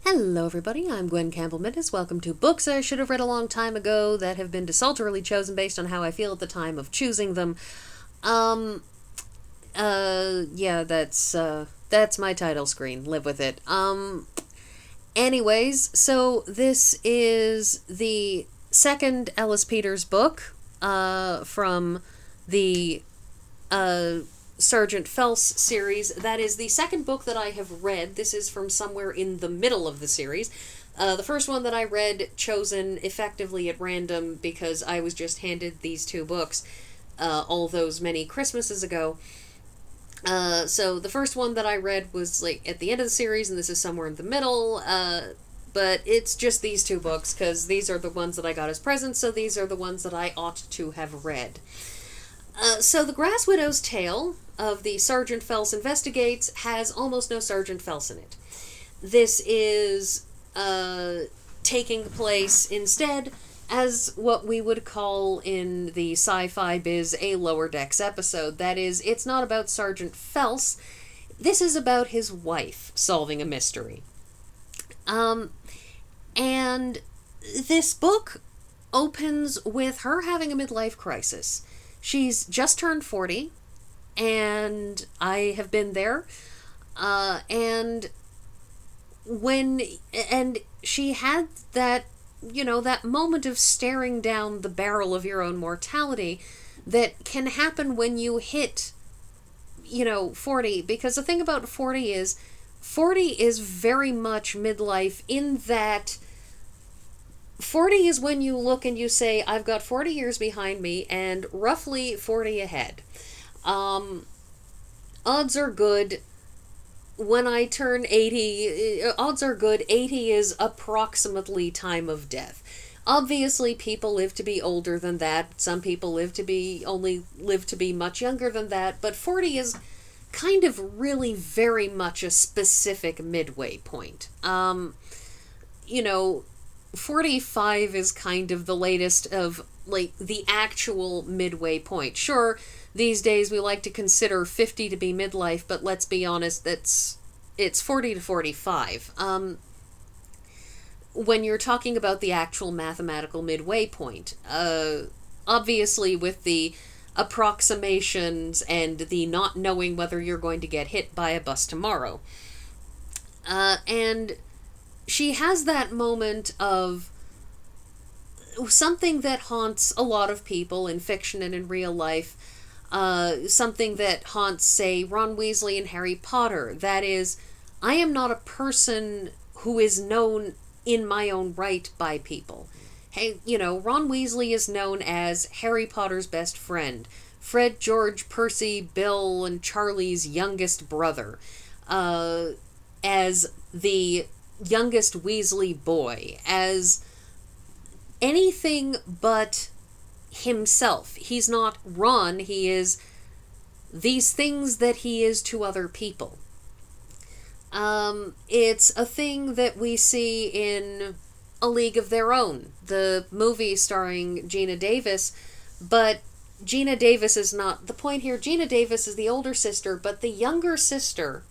Hello everybody, I'm Gwen Campbell-Mindes. Welcome to Books I Should Have Read a Long Time Ago that have been desultorily chosen based on how I feel at the time of choosing them. Yeah, that's my title screen. Live with it. Anyways, so this is the second Ellis Peters book, from the, Sergeant Felse series. That is the second book that I have read. This is from somewhere in the middle of the series. The first one that I read, chosen effectively at random because I was just handed these two books all those many Christmases ago. So the first one that I read was like at the end of the series, and this is somewhere in the middle. But it's just these two books because these are the ones that I got as presents, so these are the ones that I ought to have read. So the Grass Widow's Tale of the Sergeant Felse Investigates has almost no Sergeant Felse in it. This is taking place instead as what we would call in the sci-fi biz a Lower Decks episode. That is, it's not about Sergeant Felse. This is about his wife solving a mystery. And this book opens with her having a midlife crisis. She's just turned 40, and I have been there, and she had that, that moment of staring down the barrel of your own mortality that can happen when you hit, 40, because the thing about 40 is very much midlife in that 40 is when you look and you say, I've got 40 years behind me and roughly 40 ahead. Odds are good when I turn 80, odds are good 80 is approximately time of death. Obviously, people live to be older than that. Some people live to be much younger than that, but 40 is kind of really very much a specific midway point. 45 is kind of the latest of, like, the actual midway point. Sure, these days we like to consider 50 to be midlife, but let's be honest, it's 40 to 45. When you're talking about the actual mathematical midway point, obviously with the approximations and the not knowing whether you're going to get hit by a bus tomorrow. And she has that moment of something that haunts a lot of people in fiction and in real life, something that haunts, say, Ron Weasley and Harry Potter. That is, I am not a person who is known in my own right by people. Hey, Ron Weasley is known as Harry Potter's best friend, Fred, George, Percy, Bill, and Charlie's youngest brother, as the youngest Weasley boy, as anything but himself. He's not Ron, he is these things that he is to other people. It's a thing that we see in A League of Their Own, the movie starring Gina Davis, but Gina Davis is not the point here. Gina Davis is the older sister, but the younger sister,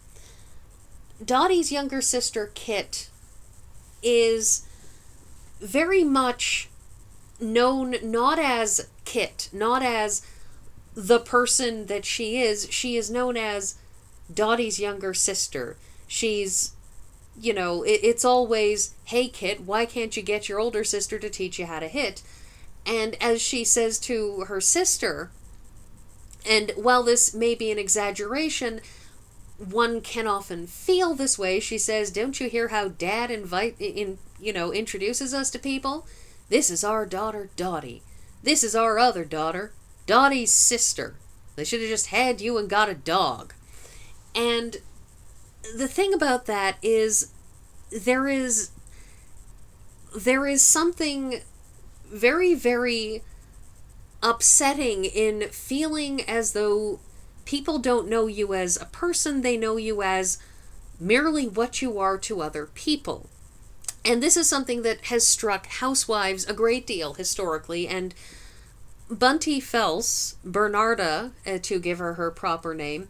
Dottie's younger sister, Kit, is very much known not as Kit, not as the person that she is known as Dottie's younger sister. She's, it's always, hey Kit, why can't you get your older sister to teach you how to hit? And as she says to her sister, and while this may be an exaggeration, one can often feel this way. She says, don't you hear how Dad introduces us to people? This is our daughter, Dottie. This is our other daughter, Dottie's sister. They should have just had you and got a dog. And the thing about that is there is something very, very upsetting in feeling as though people don't know you as a person, they know you as merely what you are to other people. And this is something that has struck housewives a great deal historically, and Bunty Felse, Bernarda, to give her her proper name,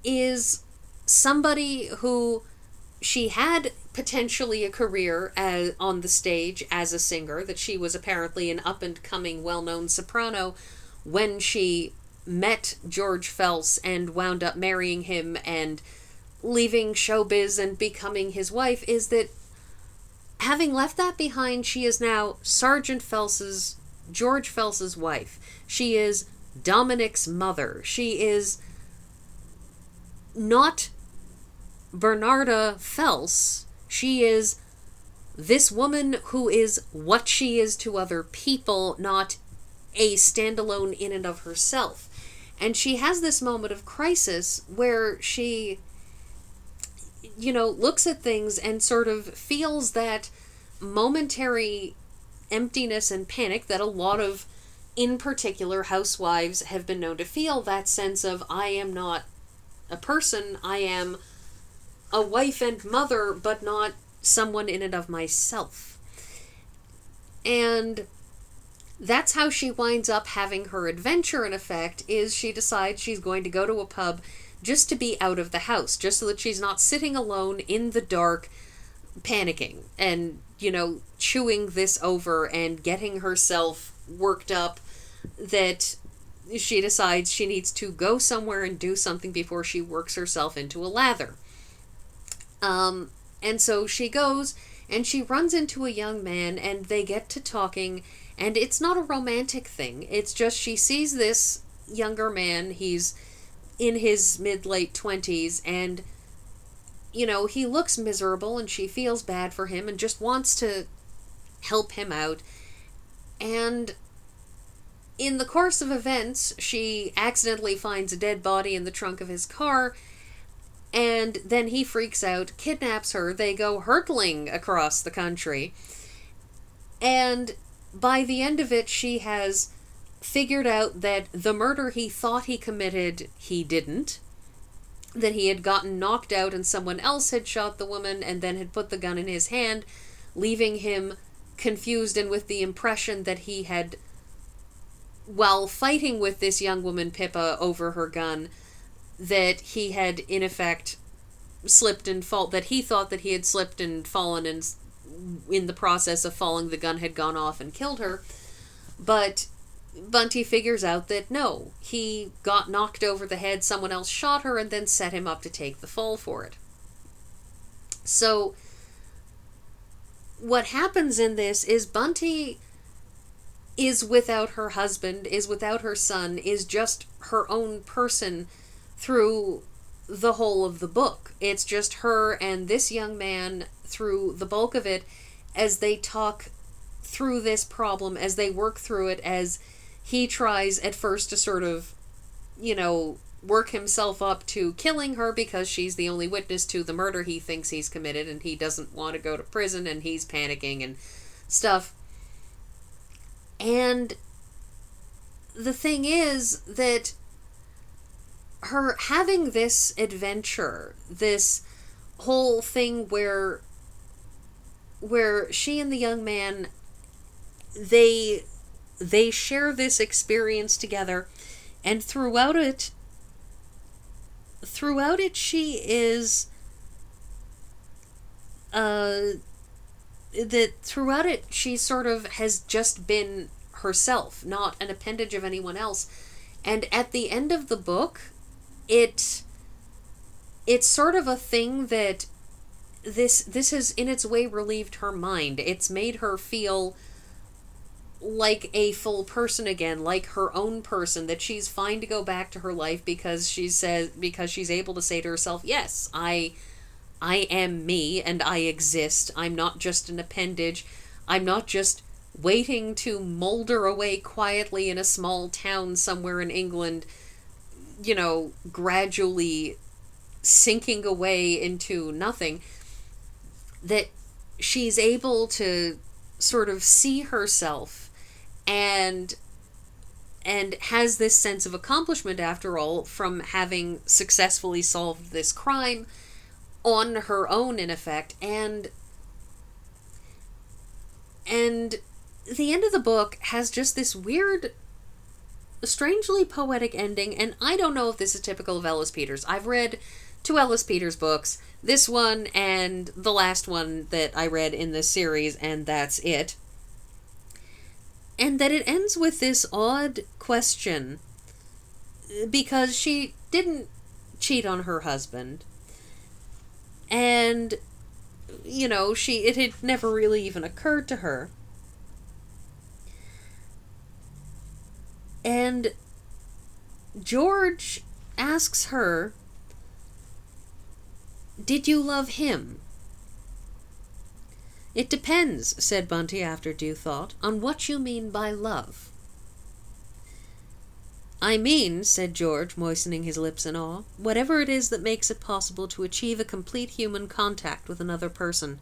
is somebody who she had potentially a career on the stage as a singer, that she was apparently an up-and-coming, well-known soprano when she met George Felse and wound up marrying him and leaving showbiz and becoming his wife, is that having left that behind, she is now George Felse's wife. She is Dominic's mother. She is not Bernarda Felse. She is this woman who is what she is to other people, not a standalone in and of herself. And she has this moment of crisis where she, looks at things and sort of feels that momentary emptiness and panic that a lot of, in particular, housewives have been known to feel, that sense of, I am not a person, I am a wife and mother, but not someone in and of myself. And that's how she winds up having her adventure, in effect, is she decides she's going to go to a pub just to be out of the house, just so that she's not sitting alone in the dark, panicking, and, chewing this over and getting herself worked up, that she decides she needs to go somewhere and do something before she works herself into a lather. And so she goes and she runs into a young man and they get to talking, and it's not a romantic thing. It's just she sees this younger man, he's in his mid-late 20s, and, he looks miserable and she feels bad for him and just wants to help him out. And in the course of events, she accidentally finds a dead body in the trunk of his car, and then he freaks out, kidnaps her, they go hurtling across the country, and by the end of it, she has figured out that the murder he thought he committed, he didn't, that he had gotten knocked out and someone else had shot the woman and then had put the gun in his hand, leaving him confused and with the impression that he had, while fighting with this young woman, Pippa, over her gun, that he had, in effect, slipped and that he thought that he had slipped and fallen, and in the process of falling, the gun had gone off and killed her. But Bunty figures out that no, he got knocked over the head, someone else shot her, and then set him up to take the fall for it. So, what happens in this is Bunty is without her husband, is without her son, is just her own person through the whole of the book. It's just her and this young man through the bulk of it, as they talk through this problem, as they work through it, as he tries at first to sort of, work himself up to killing her because she's the only witness to the murder he thinks he's committed, and he doesn't want to go to prison, and he's panicking and stuff. And the thing is that her having this adventure, this whole thing where she and the young man, they share this experience together, and throughout it she is throughout it she sort of has just been herself, not an appendage of anyone else. And at the end of the book, it's sort of a thing that this has in its way relieved her mind. It's made her feel like a full person again, like her own person, that she's fine to go back to her life because she's able to say to herself, yes, I am me and I exist. I'm not just an appendage. I'm not just waiting to molder away quietly in a small town somewhere in England, gradually sinking away into nothing. That she's able to sort of see herself and has this sense of accomplishment, after all, from having successfully solved this crime on her own, in effect. And the end of the book has just this weird, strangely poetic ending, and I don't know if this is typical of Ellis Peters. I've read two Ellis Peters books, this one and the last one that I read in this series, and that's it. And that it ends with this odd question, because she didn't cheat on her husband, and, you know, it had never really even occurred to her. And George asks her, "Did you love him?" "It depends," said Bunty after due thought, "on what you mean by love." "I mean," said George, moistening his lips in awe, "whatever it is that makes it possible to achieve a complete human contact with another person.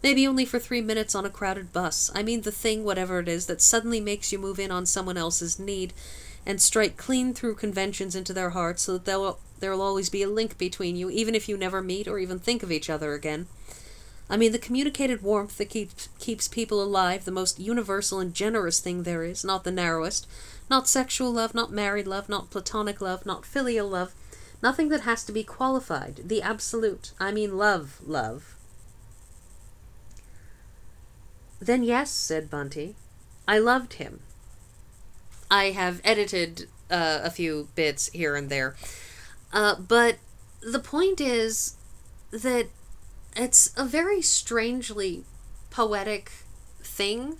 Maybe only for 3 minutes on a crowded bus. I mean the thing, whatever it is, that suddenly makes you move in on someone else's need and strike clean through conventions into their hearts so that there'll always be a link between you, even if you never meet or even think of each other again. I mean the communicated warmth that keeps people alive, the most universal and generous thing there is, not the narrowest. Not sexual love, not married love, not platonic love, not filial love. Nothing that has to be qualified. The absolute. I mean love. "Then yes," said Bunty, "I loved him." I have edited a few bits here and there. But the point is that it's a very strangely poetic thing,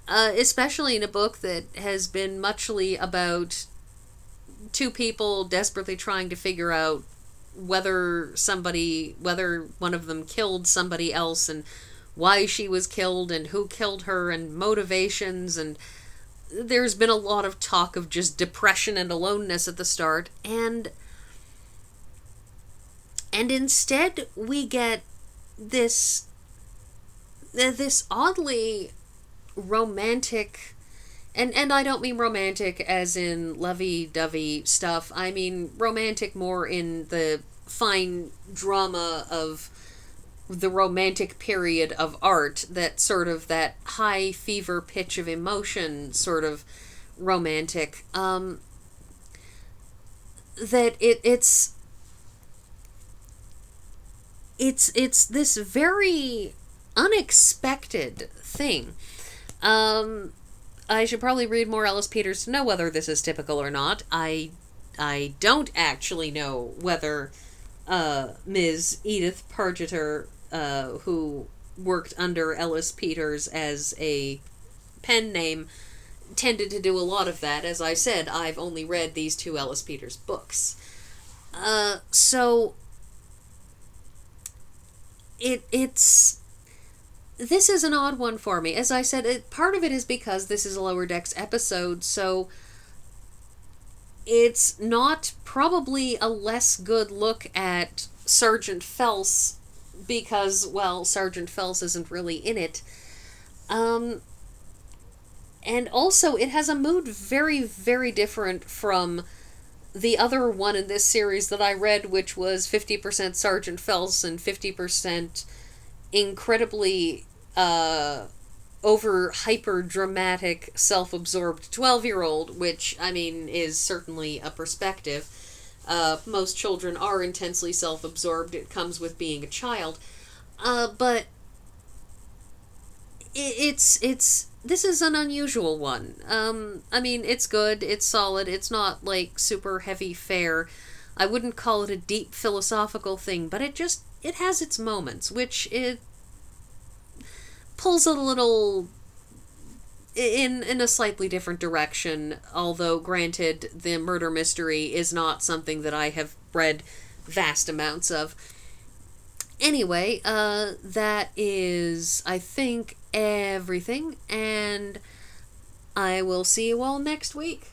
especially in a book that has been muchly about two people desperately trying to figure out whether one of them killed somebody else and why she was killed and who killed her and motivations, and there's been a lot of talk of just depression and aloneness at the start, and instead we get this oddly romantic, and I don't mean romantic as in lovey-dovey stuff. I mean romantic more in the fine drama of the romantic period of art, that sort of that high fever pitch of emotion sort of romantic. That it's this very unexpected thing. I should probably read more Ellis Peters to know whether this is typical or not. I don't actually know whether Ms. Edith Pargeter, who worked under Ellis Peters as a pen name, tended to do a lot of that. As I said, I've only read these two Ellis Peters books. So this is an odd one for me. As I said, part of it is because this is a Lower Decks episode, so it's not probably a less good look at Sergeant Felse because, well, Sergeant Felse isn't really in it. And also, it has a mood very, very different from the other one in this series that I read, which was 50% Sergeant Felse and 50% incredibly over hyper dramatic self-absorbed 12-year-old, which I mean is certainly a perspective. Most children are intensely self-absorbed. It comes with being a child. But this is an unusual one. I mean, it's good, it's solid, it's not like super heavy fare. I wouldn't call it a deep philosophical thing, but it has its moments, which it pulls a little in a slightly different direction, although granted the murder mystery is not something that I have read vast amounts of. Anyway, that is, I think, everything, and I will see you all next week.